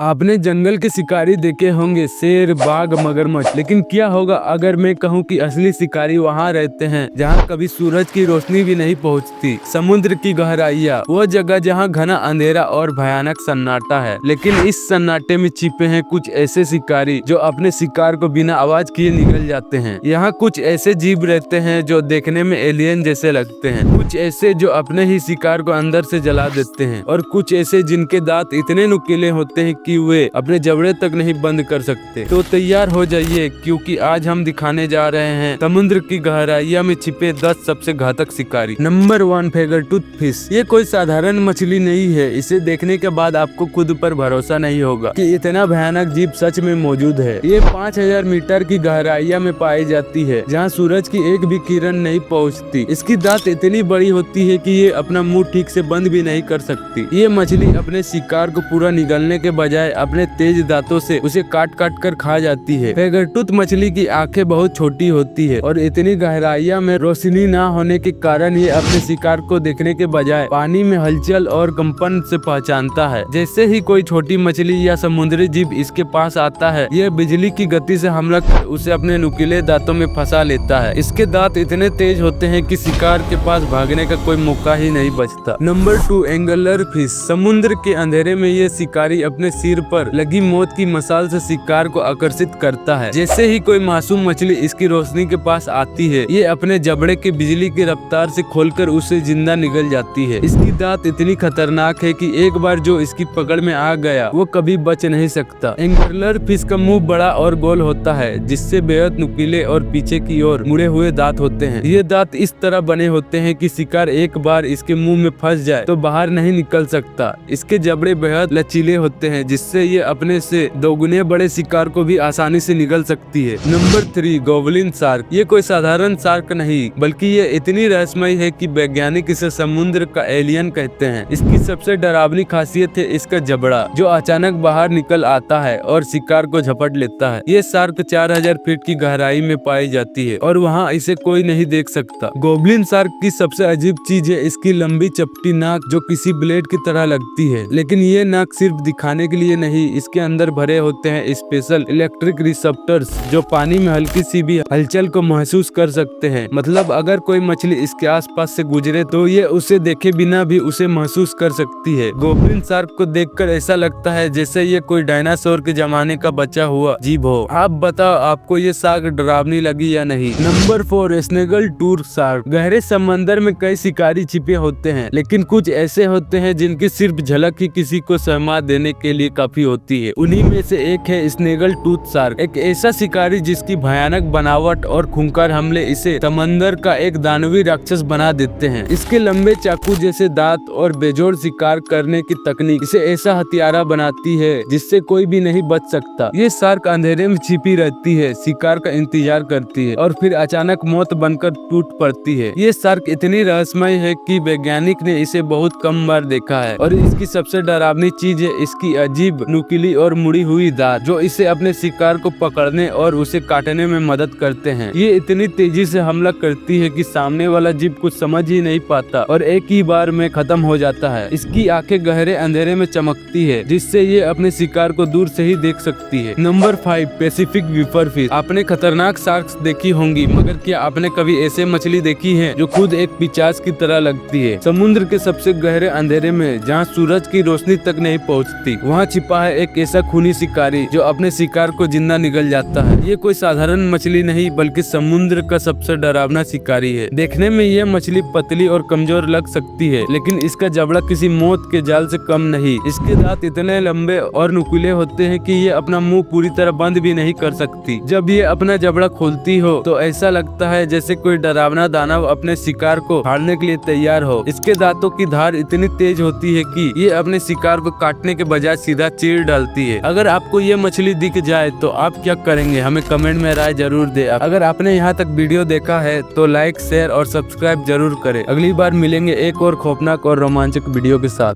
आपने जंगल के शिकारी देखे होंगे, शेर, बाघ, मगरमच्छ। लेकिन क्या होगा अगर मैं कहूँ कि असली शिकारी वहाँ रहते हैं जहाँ कभी सूरज की रोशनी भी नहीं पहुँचती। समुद्र की गहराइयाँ, वो जगह जहाँ घना अंधेरा और भयानक सन्नाटा है। लेकिन इस सन्नाटे में छिपे हैं कुछ ऐसे शिकारी जो अपने शिकार को बिना आवाज किए निगल जाते हैं। यहाँ कुछ ऐसे जीव रहते हैं जो देखने में एलियन जैसे लगते हैं, कुछ ऐसे जो अपने ही शिकार को अंदर से जला देते हैं, और कुछ ऐसे जिनके दांत इतने नुकीले होते हैं कि वे अपने जबड़े तक नहीं बंद कर सकते। तो तैयार हो जाइए, क्योंकि आज हम दिखाने जा रहे हैं समुद्र की गहराइयां में छिपे 10 सबसे घातक शिकारी। Number 1, figure tooth fish. ये कोई साधारण मछली नहीं है। इसे देखने के बाद आपको खुद पर भरोसा नहीं होगा कि इतना भयानक जीव सच में मौजूद है। ये 5000 मीटर की गहराइयां में पाई जाती है, जहाँ सूरज की एक भी किरण नहीं पहुँचती। इसकी दांत इतनी बड़ी होती है कि ये अपना मुंह ठीक से बंद भी नहीं कर सकती। ये मछली अपने शिकार को पूरा निगलने के बजाय अपने तेज दांतों से उसे काट काट कर खा जाती है। फेगरटूथ मछली की आंखें बहुत छोटी होती है और इतनी गहराइयां में रोशनी न होने के कारण ये अपने शिकार को देखने के बजाय पानी में हलचल और कंपन से पहचानता है। जैसे ही कोई छोटी मछली या समुद्री जीव इसके पास आता है, यह बिजली की गति से हमला कर उसे अपने नुकीले दांतों में फंसा लेता है। इसके दांत इतने तेज होते हैं कि शिकार के पास भागने का कोई मौका ही नहीं बचता। Number 2, angler fish. समुद्र के अंधेरे में ये शिकारी अपने सिर पर लगी मौत की मसाल से शिकार को आकर्षित करता है। जैसे ही कोई मासूम मछली इसकी रोशनी के पास आती है, ये अपने जबड़े के बिजली की रफ्तार से खोलकर उसे जिंदा निगल जाती है। इसकी दांत इतनी खतरनाक है कि एक बार जो इसकी पकड़ में आ गया वो कभी बच नहीं सकता। एंगलर फिश का मुंह बड़ा और गोल होता है, जिससे बेहद नुकीले और पीछे की ओर मुड़े हुए दांत होते हैं। ये दांत इस तरह बने होते हैं कि शिकार एक बार इसके मुंह में फंस जाए तो बाहर नहीं निकल सकता। इसके जबड़े बेहद लचीले होते हैं, जिससे ये अपने से दोगुने बड़े शिकार को भी आसानी से निगल सकती है। Number 3, goblin shark. ये कोई साधारण शार्क नहीं, बल्कि ये इतनी रहस्यमय है कि वैज्ञानिक इसे समुद्र का एलियन कहते हैं। इसकी सबसे डरावनी खासियत है इसका जबड़ा, जो अचानक बाहर निकल आता है और शिकार को झपट लेता है। ये शार्क 4000 फीट की गहराई में पाई जाती है और वहाँ इसे कोई नहीं देख सकता। गोब्लिन शार्क की सबसे अजीब चीज है इसकी लंबी चपटी नाक, जो किसी ब्लेड की तरह लगती है। लेकिन ये नाक सिर्फ दिखाने के लिए नहीं, इसके अंदर भरे होते हैं स्पेशल इलेक्ट्रिक रिसेप्टर्स, जो पानी में हल्की सी भी हलचल को महसूस कर सकते हैं। मतलब अगर कोई मछली इसके आसपास से गुजरे तो ये उसे देखे बिना भी उसे महसूस कर सकती है। गोब्लिन शार्क को देखकर ऐसा लगता है जैसे ये कोई डायनासोर के जमाने का बचा हुआ जीव हो। आप बताओ, आपको ये शार्क डरावनी लगी या नहीं? Number 4, snaggletooth shark. गहरे समंदर में कई शिकारी छिपे होते हैं, लेकिन कुछ ऐसे होते हैं जिनकी सिर्फ झलक ही किसी को सहमा देने के लिए काफी होती है। उन्हीं में से एक है स्नेगल टूथ शार्क, एक ऐसा शिकारी जिसकी भयानक बनावट और खूंखार हमले इसे समंदर का एक दानवी राक्षस बना देते हैं। इसके लंबे चाकू जैसे दांत और बेजोड़ शिकार करने की तकनीक इसे ऐसा हथियारा बनाती है जिससे कोई भी नहीं बच सकता। ये शार्क अंधेरे में छिपी रहती है, शिकार का इंतजार करती है और फिर अचानक मौत बनकर टूट पड़ती है। ये शार्क इतनी रहस्यमय है कि वैज्ञानिक ने इसे बहुत कम बार देखा है, और इसकी सबसे डरावनी चीज है इसकी अजीब नुकीली और मुड़ी हुई दांत, जो इसे अपने शिकार को पकड़ने और उसे काटने में मदद करते हैं। ये इतनी तेजी से हमला करती है कि सामने वाला जीव कुछ समझ ही नहीं पाता और एक ही बार में खत्म हो जाता है। इसकी आंखें गहरे अंधेरे में चमकती है, जिससे ये अपने शिकार को दूर से ही देख सकती है। Number 5, Pacific viper fish. आपने खतरनाक शार्क्स देखी होंगी, मगर क्या आपने कभी ऐसे मछली देखी है जो खुद एक पिशाच की तरह लगती है? समुद्र के सबसे गहरे अंधेरे में, जहाँ सूरज की रोशनी तक नहीं पहुँचती, वहाँ छिपा है एक ऐसा खूनी शिकारी जो अपने शिकार को जिंदा निगल जाता है। ये कोई साधारण मछली नहीं, बल्कि समुद्र का सबसे डरावना शिकारी है। देखने में यह मछली पतली और कमजोर लग सकती है, लेकिन इसका जबड़ा किसी मौत के जाल से कम नहीं। इसके दांत इतने लंबे और नुकीले होते हैं कि ये अपना मुंह पूरी तरह बंद भी नहीं कर सकती। जब ये अपना जबड़ा खोलती हो तो ऐसा लगता है जैसे कोई डरावना दानव अपने शिकार को फाड़ने के लिए तैयार हो। इसके दांतों की धार इतनी तेज होती है कि ये अपने शिकार को काटने के बजाय सीधा चीर डालती है। अगर आपको ये मछली दिख जाए तो आप क्या करेंगे? हमें कमेंट में राय जरूर दे। अगर आपने यहाँ तक वीडियो देखा है तो लाइक, शेयर और सब्सक्राइब जरूर करें। अगली बार मिलेंगे एक और खौफनाक और रोमांचक वीडियो के साथ।